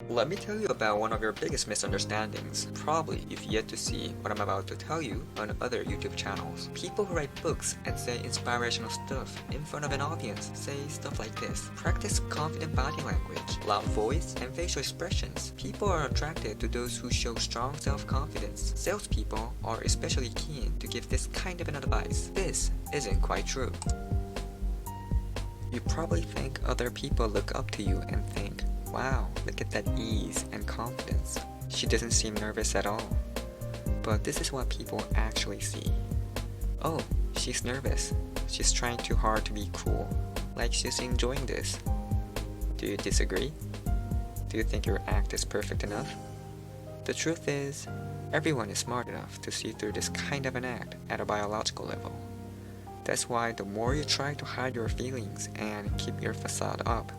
Let me tell you about one of your biggest misunderstandings. Probably you've yet to see what I'm about to tell you on other YouTube channels. People who write books and say inspirational stuff in front of an audience say stuff like this. Practice confident body language, loud voice, and facial expressions. People are attracted to those who show strong self-confidence. Salespeople are especially keen to give this kind of an advice. This isn't quite true. You probably think other people look up to you and think, wow, look at that ease and confidence. She doesn't seem nervous at all. But this is what people actually see. Oh, she's nervous. She's trying too hard to be cool. Like she's enjoying this. Do you disagree? Do you think your act is perfect enough? The truth is, everyone is smart enough to see through this kind of an act at a biological level. That's why the more you try to hide your feelings and keep your facade up,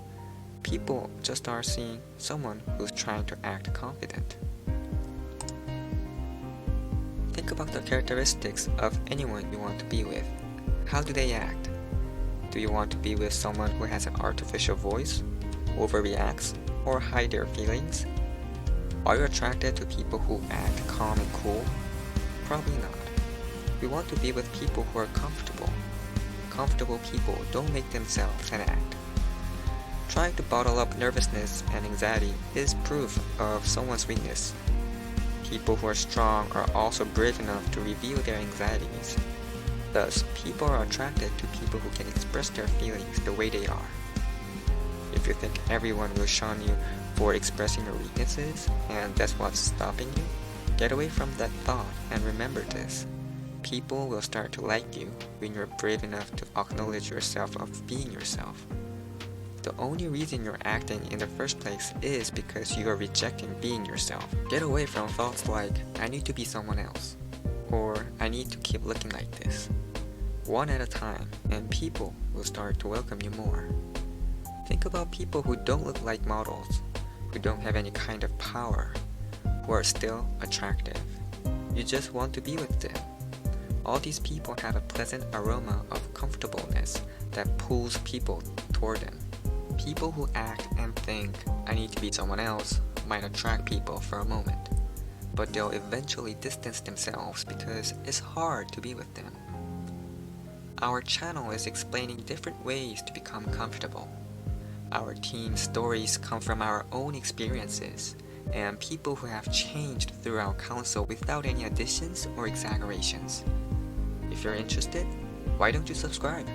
people just start seeing someone who's trying to act confident. Think about the characteristics of anyone you want to be with. How do they act? Do you want to be with someone who has an artificial voice, overreacts, or hide their feelings? Are you attracted to people who act calm and cool? Probably not. We want to be with people who are comfortable. Comfortable people don't make themselves an act. Trying to bottle up nervousness and anxiety is proof of someone's weakness. People who are strong are also brave enough to reveal their anxieties. Thus, people are attracted to people who can express their feelings the way they are. If you think everyone will shun you for expressing your weaknesses, and that's what's stopping you, get away from that thought and remember this. People will start to like you when you're brave enough to acknowledge yourself of being yourself. The only reason you're acting in the first place is because you are rejecting being yourself. Get away from thoughts like, I need to be someone else, or I need to keep looking like this. One at a time, and people will start to welcome you more. Think about people who don't look like models, who don't have any kind of power, who are still attractive. You just want to be with them. All these people have a pleasant aroma of comfortableness that pulls people toward them. People who act and think, I need to be someone else, might attract people for a moment, but they'll eventually distance themselves because it's hard to be with them. Our channel is explaining different ways to become comfortable. Our team's stories come from our own experiences and people who have changed through our counsel without any additions or exaggerations. If you're interested, why don't you subscribe?